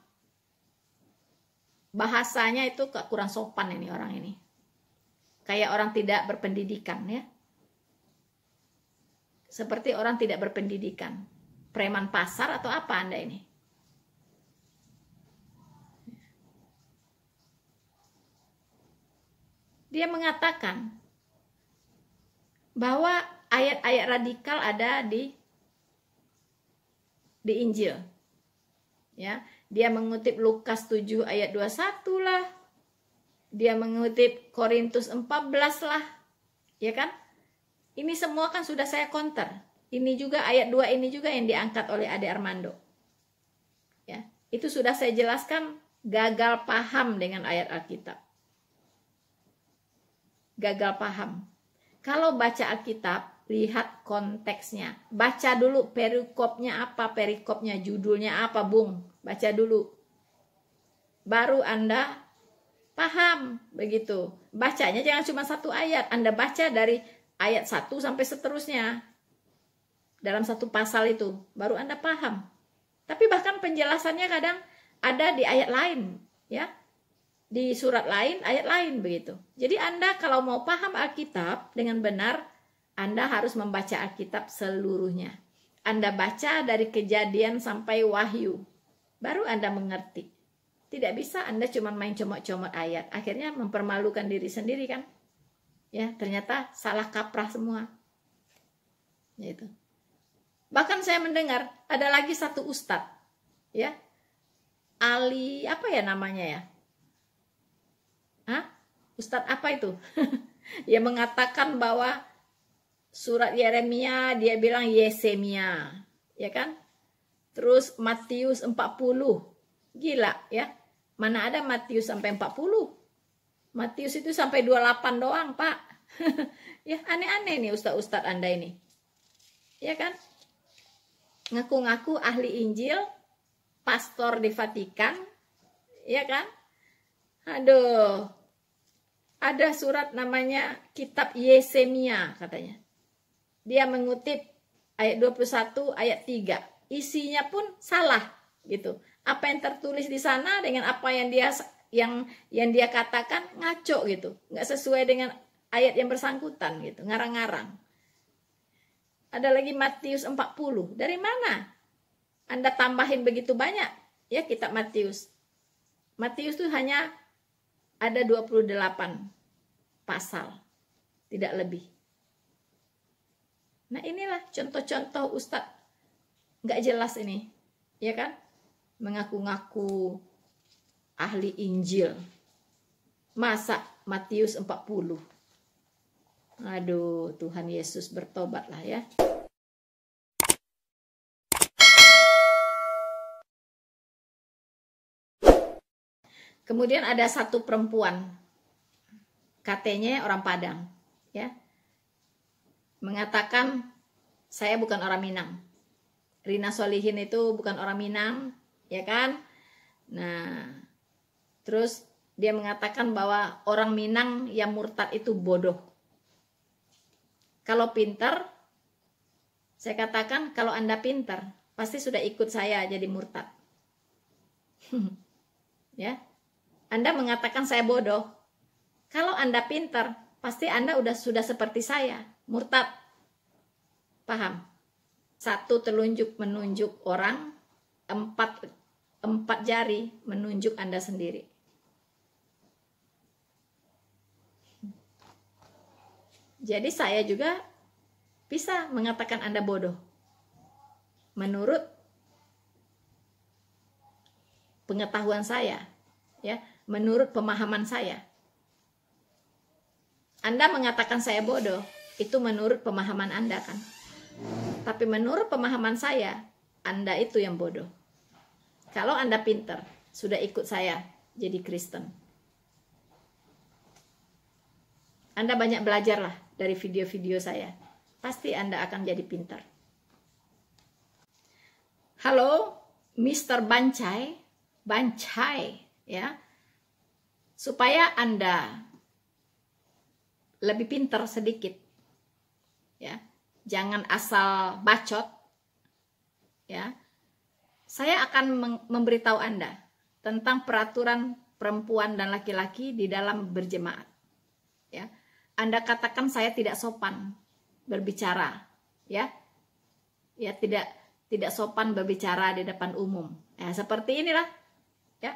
bahasanya itu kurang sopan ini orang ini. Kayak orang tidak berpendidikan ya. Seperti orang tidak berpendidikan. Preman pasar atau apa Anda ini? Dia mengatakan bahwa ayat-ayat radikal ada di Injil. Ya, dia mengutip Lukas 7 ayat 21 lah. Dia mengutip Korintus 14 lah. Ya kan? Ini semua kan sudah saya counter. Ini juga ayat 2 ini juga yang diangkat oleh Ade Armando. Ya, itu sudah saya jelaskan gagal paham dengan ayat Alkitab. Gagal paham. Kalau baca Alkitab, lihat konteksnya. Baca dulu perikopnya apa, perikopnya judulnya apa, Bung. Baca dulu. Baru Anda paham begitu. Bacanya jangan cuma satu ayat. Anda baca dari ayat 1 sampai seterusnya. Dalam satu pasal itu. Baru Anda paham. Tapi bahkan penjelasannya kadang ada di ayat lain. Ya. Di surat lain, ayat lain begitu. Jadi Anda kalau mau paham Alkitab dengan benar, Anda harus membaca Alkitab seluruhnya. Anda baca dari Kejadian sampai Wahyu. Baru Anda mengerti. Tidak bisa Anda cuma main comot-comot ayat. Akhirnya mempermalukan diri sendiri kan. Ya, ternyata salah kaprah semua. Yaitu. Bahkan saya mendengar ada lagi satu ustadz, ya, Ali apa ya namanya ya? Ustadz apa itu? Yang mengatakan bahwa surat Yeremia dia bilang Yesemia, ya kan? Terus Matius 40, gila ya? Mana ada Matius sampai 40? Matius itu sampai 28 doang, Pak. Ya, aneh-aneh nih ustadz-ustadz Anda ini. Ya kan? Ngaku-ngaku ahli Injil, pastor di Vatikan, ya kan? Aduh. Ada surat namanya Kitab Yesemia katanya. Dia mengutip ayat 21 ayat 3. Isinya pun salah gitu. Apa yang tertulis di sana dengan apa yang dia katakan ngaco gitu, nggak sesuai dengan ayat yang bersangkutan gitu, ngarang-ngarang. Ada lagi Matius 40. Dari mana Anda tambahin begitu banyak? Ya, kitab Matius. Matius itu hanya ada 28 pasal, tidak lebih. Nah, inilah contoh-contoh ustadz nggak jelas ini, ya kan? Mengaku-ngaku ahli Injil. Masa Matius 40? Aduh, Tuhan Yesus bertobatlah ya. Kemudian ada satu perempuan, katanya orang Padang, ya, mengatakan saya bukan orang Minang. Rina Solihin itu bukan orang Minang, ya kan? Nah, terus dia mengatakan bahwa orang Minang yang murtad itu bodoh. Kalau pintar, saya katakan kalau Anda pintar, pasti sudah ikut saya jadi murtad. Ya, Anda mengatakan saya bodoh. Kalau Anda pintar, pasti Anda sudah seperti saya, murtad. Paham? 1 telunjuk menunjuk orang, 4 jari menunjuk Anda sendiri. Jadi saya juga bisa mengatakan Anda bodoh menurut pengetahuan saya, ya, menurut pemahaman saya. Anda mengatakan saya bodoh, itu menurut pemahaman Anda kan. Tapi menurut pemahaman saya, Anda itu yang bodoh. Kalau Anda pinter, sudah ikut saya jadi Kristen. Anda banyak belajarlah dari video-video saya. Pasti Anda akan jadi pintar. Halo, Mr. Bancai, ya. Supaya Anda lebih pintar sedikit, ya. Jangan asal bacot, ya. Saya akan memberitahu Anda tentang peraturan perempuan dan laki-laki di dalam berjemaat, ya. Anda katakan saya tidak sopan berbicara, ya, tidak sopan berbicara di depan umum, ya, seperti inilah, ya.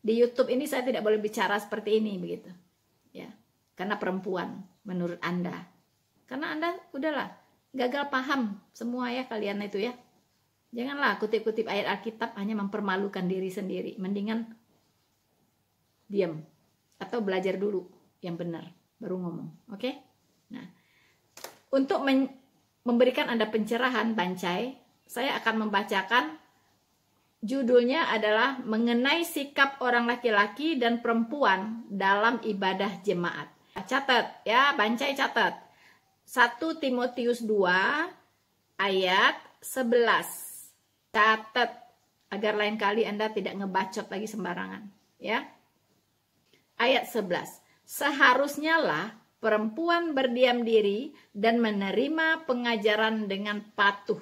Di YouTube ini saya tidak boleh bicara seperti ini, begitu, ya, karena perempuan menurut Anda, karena Anda udahlah gagal paham semua, ya, kalian itu, ya. Janganlah kutip-kutip ayat Alkitab hanya mempermalukan diri sendiri, mendingan diam atau belajar dulu yang benar baru ngomong, oke? Nah, untuk memberikan Anda pencerahan, Bancai, saya akan membacakan, judulnya adalah mengenai sikap orang laki-laki dan perempuan dalam ibadah jemaat. Catat, ya, Bancai catat. 1 Timotius 2 ayat 11. Catat, agar lain kali Anda tidak ngebacot lagi sembarangan, ya. Ayat 11. Seharusnya lah perempuan berdiam diri dan menerima pengajaran dengan patuh.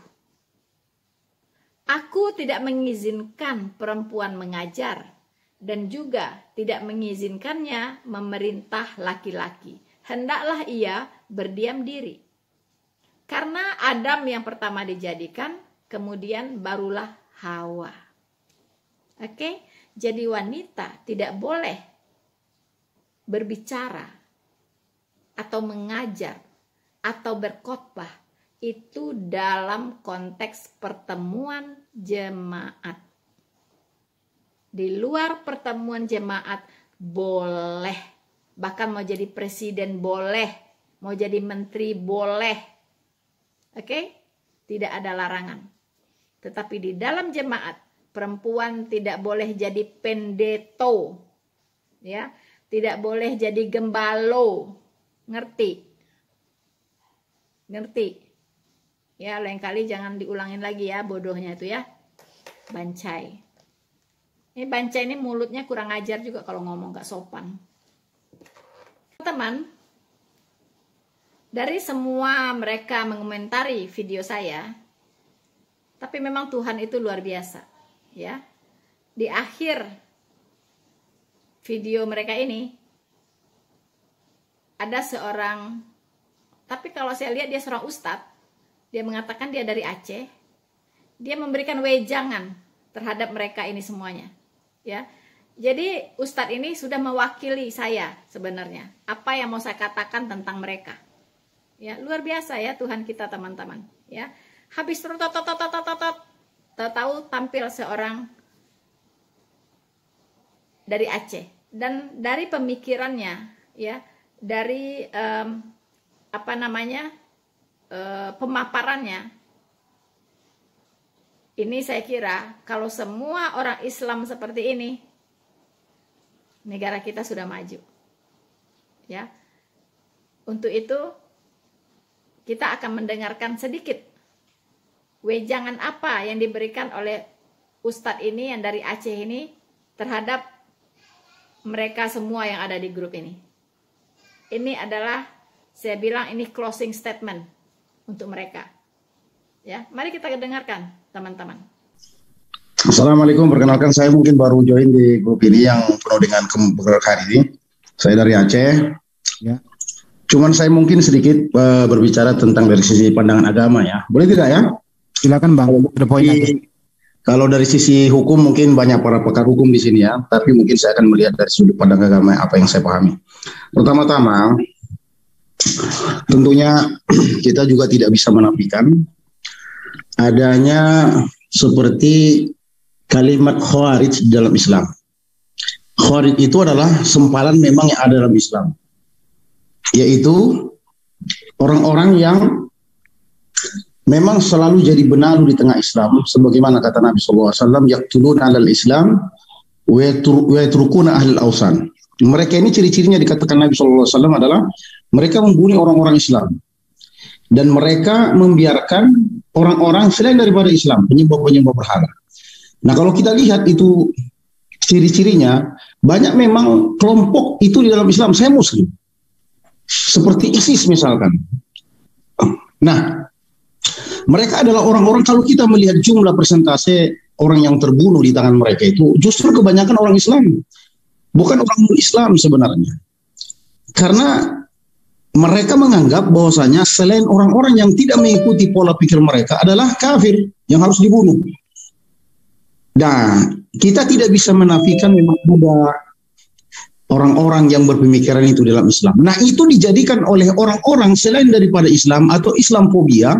Aku tidak mengizinkan perempuan mengajar dan juga tidak mengizinkannya memerintah laki-laki. Hendaklah ia berdiam diri. Karena Adam yang pertama dijadikan, kemudian barulah Hawa. Oke, jadi wanita tidak boleh berbicara atau mengajar atau berkhotbah itu dalam konteks pertemuan jemaat. Di luar pertemuan jemaat boleh, bahkan mau jadi presiden boleh, mau jadi menteri boleh. Oke? Tidak ada larangan. Tetapi di dalam jemaat, perempuan tidak boleh jadi pendeto, ya, tidak boleh jadi gembalo, ngerti? Ngerti? Ya, lain kali jangan diulangin lagi ya, bodohnya itu, ya. Bancai. Ini Bancai ini mulutnya kurang ajar juga kalau ngomong, gak sopan. Teman, dari semua mereka mengomentari video saya, tapi memang Tuhan itu luar biasa, ya. Di akhir video mereka ini ada seorang, tapi kalau saya lihat dia seorang ustadz, dia mengatakan dia dari Aceh, dia memberikan wejangan terhadap mereka ini semuanya, ya. Jadi ustadz ini sudah mewakili saya sebenarnya, apa yang mau saya katakan tentang mereka, ya. Luar biasa ya Tuhan kita, teman-teman, ya. Habis tahu tampil seorang dari Aceh, dan dari pemikirannya, ya, dari pemaparannya, ini saya kira kalau semua orang Islam seperti ini, negara kita sudah maju, ya. Untuk itu kita akan mendengarkan sedikit wejangan apa yang diberikan oleh ustadz ini yang dari Aceh ini terhadap mereka semua yang ada di grup ini. Ini adalah, saya bilang ini closing statement untuk mereka, ya. Mari kita dengarkan, teman-teman. Assalamualaikum, perkenalkan saya mungkin baru join di grup ini yang penuh dengan keberkahan ini. Saya dari Aceh, ya. Cuman saya mungkin sedikit berbicara tentang dari sisi pandangan agama ya. Boleh tidak ya? Silakan Bang, ada poin aja. Kalau dari sisi hukum mungkin banyak para pakar hukum di sini ya, tapi mungkin saya akan melihat dari sudut pandang agama apa yang saya pahami. Pertama-tama, tentunya kita juga tidak bisa menafikan adanya seperti kalimat khawarij dalam Islam. Khawarij itu adalah sempalan memang yang ada dalam Islam, yaitu orang-orang yang memang selalu jadi benalu di tengah Islam, sebagaimana kata Nabi SAW, yaqtuluna alal Islam wa yatrukuna ahlal awsan. Mereka ini ciri-cirinya dikatakan Nabi SAW adalah mereka membunuh orang-orang Islam dan mereka membiarkan orang-orang selain daripada Islam, penyembah-penyembah berhala. Nah, kalau kita lihat itu ciri-cirinya, banyak memang kelompok itu di dalam Islam, saya Muslim, seperti ISIS misalkan. Nah, mereka adalah orang-orang, kalau kita melihat jumlah persentase orang yang terbunuh di tangan mereka itu justru kebanyakan orang Islam, bukan orang non-Islam sebenarnya. Karena mereka menganggap bahwasanya selain orang-orang yang tidak mengikuti pola pikir mereka adalah kafir yang harus dibunuh. Nah, kita tidak bisa menafikan memang ada orang-orang yang berpemikiran itu dalam Islam. Nah, itu dijadikan oleh orang-orang selain daripada Islam atau Islamfobia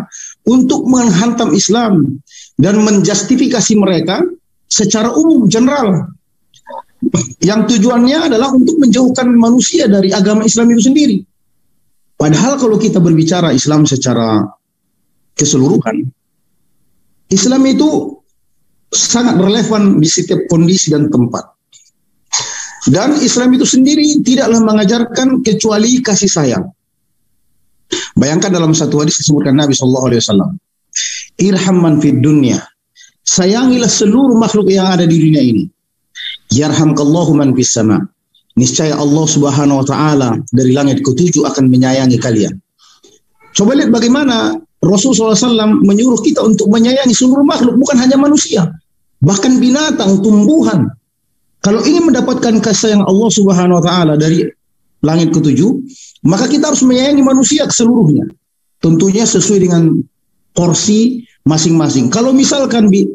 untuk menghantam Islam dan menjustifikasi mereka secara umum, general. Yang tujuannya adalah untuk menjauhkan manusia dari agama Islam itu sendiri. Padahal kalau kita berbicara Islam secara keseluruhan, Islam itu sangat relevan di setiap kondisi dan tempat. Dan Islam itu sendiri tidaklah mengajarkan kecuali kasih sayang. Bayangkan dalam satu hadis disebutkan Nabi SAW, irham man fid dunya, sayangilah seluruh makhluk yang ada di dunia ini. Yarhamkallahu man fis sama, niscaya Allah Subhanahu wa taala dari langit ketujuh akan menyayangi kalian. Coba lihat bagaimana Rasulullah SAW menyuruh kita untuk menyayangi seluruh makhluk, bukan hanya manusia, bahkan binatang, tumbuhan. Kalau ingin mendapatkan kasih sayang Allah Subhanahu wa taala dari langit ketujuh, maka kita harus menyayangi manusia keseluruhnya. Tentunya sesuai dengan porsi masing-masing. Kalau misalkan di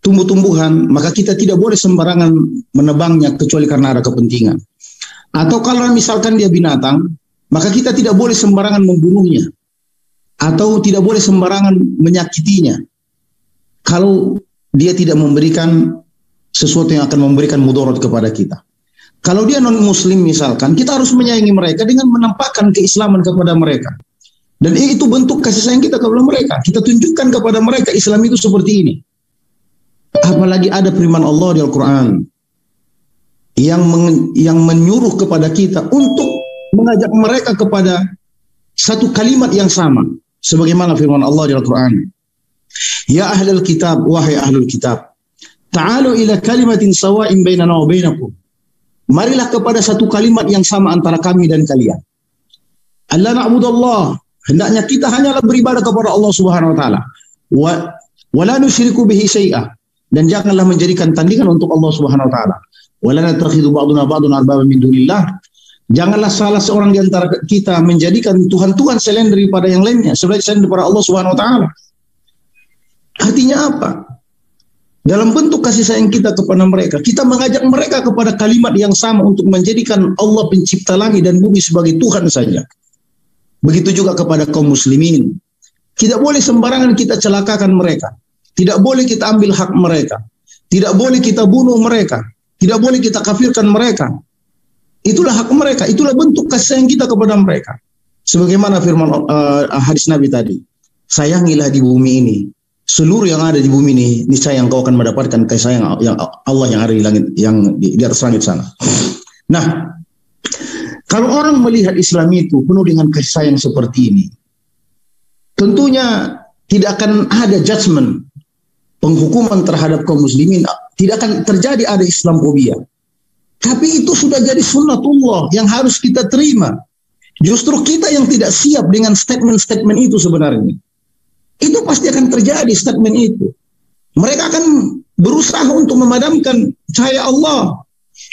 tumbuh-tumbuhan, maka kita tidak boleh sembarangan menebangnya kecuali karena ada kepentingan. Atau kalau misalkan dia binatang, maka kita tidak boleh sembarangan membunuhnya. Atau tidak boleh sembarangan menyakitinya. Kalau dia tidak memberikan sesuatu yang akan memberikan mudarat kepada kita. Kalau dia non-muslim misalkan, kita harus menyayangi mereka dengan menampakkan keislaman kepada mereka. Dan itu bentuk kasih sayang kita kepada mereka. Kita tunjukkan kepada mereka Islam itu seperti ini. Apalagi ada firman Allah di Al-Quran yang menyuruh kepada kita untuk mengajak mereka kepada satu kalimat yang sama. Sebagaimana firman Allah di Al-Quran. Ya ahlul kitab, wahai ahlul kitab, ta'alu ila kalimatin sawa'in bainana wa bainakum. Marilah kepada satu kalimat yang sama antara kami dan kalian. Allah na'budallah, hendaknya kita hanyalah beribadah kepada Allah Subhanahu wa taala. Wa la nusyriku bihi syai'a, dan janganlah menjadikan tandingan untuk Allah Subhanahu wa taala. Wa la nattakhidhu ba'duna ba'dun arbaba min dunillah. Janganlah salah seorang di antara kita menjadikan Tuhan-Tuhan selain daripada yang lainnya, selain daripada Allah Subhanahu wa taala. Artinya apa? Dalam bentuk kasih sayang kita kepada mereka, kita mengajak mereka kepada kalimat yang sama untuk menjadikan Allah pencipta langit dan bumi sebagai Tuhan saja. Begitu juga kepada kaum muslimin. Tidak boleh sembarangan kita celakakan mereka. Tidak boleh kita ambil hak mereka. Tidak boleh kita bunuh mereka. Tidak boleh kita kafirkan mereka. Itulah hak mereka. Itulah bentuk kasih sayang kita kepada mereka. Sebagaimana firman hadis Nabi tadi. Sayangilah di bumi ini seluruh yang ada di bumi ini, niscaya engkau akan mendapatkan kasih sayang yang Allah yang ada di langit, yang di atas langit sana. Nah, kalau orang melihat Islam itu penuh dengan kasih sayang seperti ini, tentunya tidak akan ada judgement, penghukuman terhadap kaum muslimin, tidak akan terjadi ada Islamfobia. Tapi itu sudah jadi sunnatullah yang harus kita terima. Justru kita yang tidak siap dengan statement-statement itu sebenarnya. Itu pasti akan terjadi statement itu. Mereka akan berusaha untuk memadamkan cahaya Allah.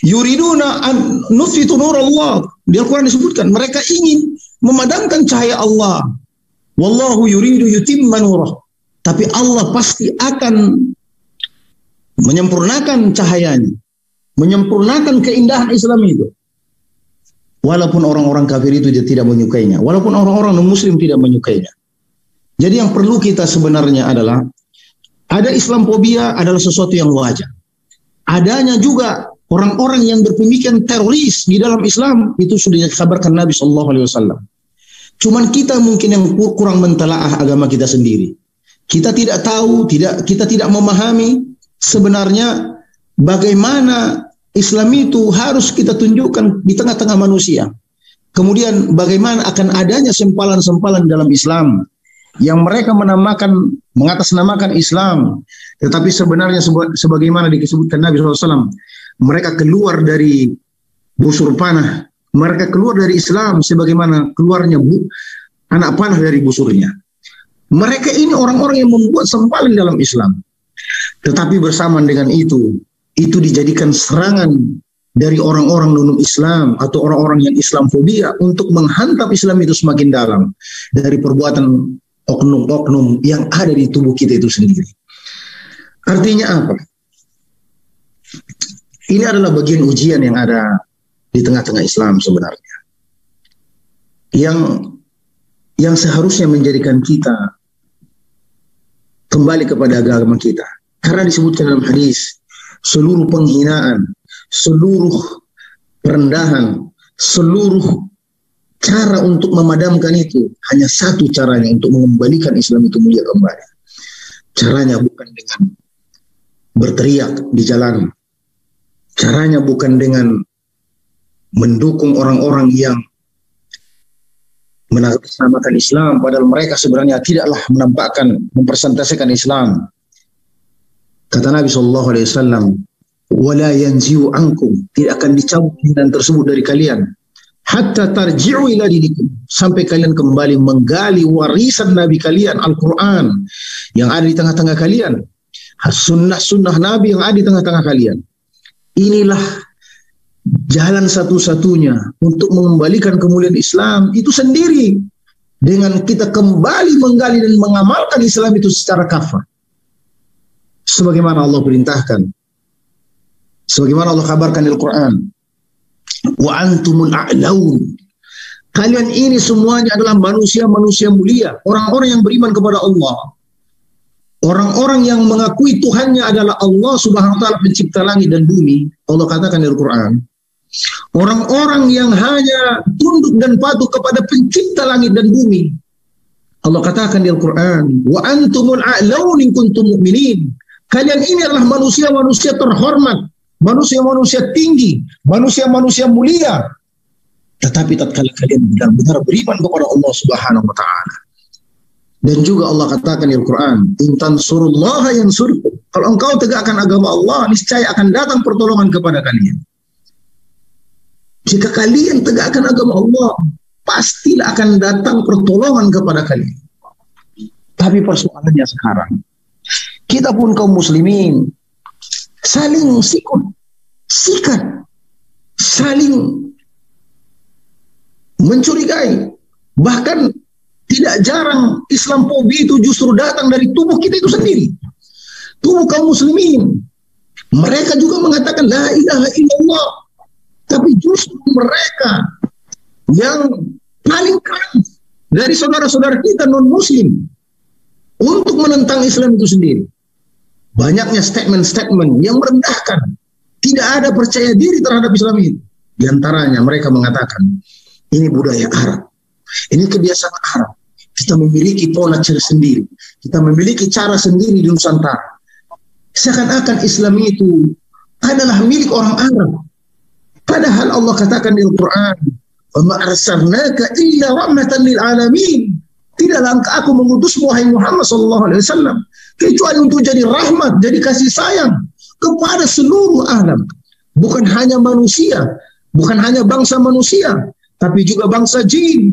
Yuriduna an nutfitu nur Allah. Di Al-Quran disebutkan mereka ingin memadamkan cahaya Allah. Wallahu yuridu yutimma nurah. Tapi Allah pasti akan menyempurnakan cahayanya, menyempurnakan keindahan Islam itu. Walaupun orang-orang kafir itu dia tidak menyukainya, walaupun orang-orang non-muslim tidak menyukainya. Jadi yang perlu kita sebenarnya adalah, ada Islamfobia adalah sesuatu yang wajar. Adanya juga orang-orang yang berpemikiran teroris di dalam Islam, itu sudah dikabarkan Nabi SAW. Cuman kita mungkin yang kurang mentelaah agama kita sendiri. Kita tidak tahu, kita tidak memahami sebenarnya bagaimana Islam itu harus kita tunjukkan di tengah-tengah manusia. Kemudian bagaimana akan adanya sempalan-sempalan dalam Islam yang mereka mengatasnamakan Islam, tetapi sebenarnya sebagaimana disebutkan Nabi SAW, mereka keluar dari busur panah, mereka keluar dari Islam sebagaimana keluarnya anak panah dari busurnya. Mereka ini orang-orang yang membuat sempalan dalam Islam. Tetapi bersamaan dengan itu dijadikan serangan dari orang-orang non-Islam atau orang-orang yang Islamfobia untuk menghantam Islam itu semakin dalam dari perbuatan oknum-oknum yang ada di tubuh kita itu sendiri. Artinya apa? Ini adalah bagian ujian yang ada di tengah-tengah Islam sebenarnya. Yang seharusnya menjadikan kita kembali kepada agama kita. Karena disebutkan dalam hadis, seluruh penghinaan, seluruh perendahan, seluruh cara untuk memadamkan itu, hanya satu caranya untuk mengembalikan Islam itu mulia kembali. Caranya bukan dengan berteriak di jalan. Caranya bukan dengan mendukung orang-orang yang menamakan Islam, padahal mereka sebenarnya tidaklah mempresentasikan Islam. Kata Nabi SAW, wala yanziu ankum, tidak akan dicabut pimpinan tersebut dari kalian, hatta tarji'u ila dinikum, sampai kalian kembali menggali warisan Nabi kalian, Al-Quran yang ada di tengah-tengah kalian, sunnah-sunnah Nabi yang ada di tengah-tengah kalian. Inilah jalan satu-satunya untuk mengembalikan kemuliaan Islam itu sendiri, dengan kita kembali menggali dan mengamalkan Islam itu secara kafah. Sebagaimana Allah perintahkan, sebagaimana Allah kabarkan di Al-Quran, wa antumul a'laun, kalian ini semuanya adalah manusia-manusia mulia, orang-orang yang beriman kepada Allah, orang-orang yang mengakui Tuhannya adalah Allah Subhanahu wa taala, pencipta langit dan bumi. Allah katakan di Al-Quran, orang-orang yang hanya tunduk dan patuh kepada pencipta langit dan bumi. Allah katakan di Al-Quran, wa antumul a'laun in kuntum mu'minin, kalian ini adalah manusia-manusia terhormat, manusia-manusia tinggi, manusia-manusia mulia. Tetapi tatkala kalian benar-benar beriman kepada Allah Subhanahu wa taala. Dan juga Allah katakan di Al-Quran, in tansurullaha yansurkum, kalau engkau tegakkan agama Allah, niscaya akan datang pertolongan kepada kalian. Jika kalian tegakkan agama Allah, pastilah akan datang pertolongan kepada kalian. Tapi persoalannya sekarang, kita pun kaum muslimin saling sikat, saling mencurigai. Bahkan tidak jarang Islamfobia itu justru datang dari tubuh kita itu sendiri, tubuh kaum muslimin. Mereka juga mengatakan la ilaha illallah, tapi justru mereka yang paling keras dari saudara-saudara kita non-muslim untuk menentang Islam itu sendiri. Banyaknya statement-statement yang merendahkan, tidak ada percaya diri terhadap Islam itu. Di antaranya mereka mengatakan, ini budaya Arab, ini kebiasaan Arab, kita memiliki pola sendiri, kita memiliki cara sendiri di Nusantara. Seakan-akan Islam itu adalah milik orang Arab. Padahal Allah katakan di Al-Quran, wa ma arsalnaka illa rahmatan lil alamin, tidaklah aku mengutus wahai Muhammad SAW kecuali untuk jadi rahmat, jadi kasih sayang kepada seluruh alam. Bukan hanya manusia, bukan hanya bangsa manusia, tapi juga bangsa jin.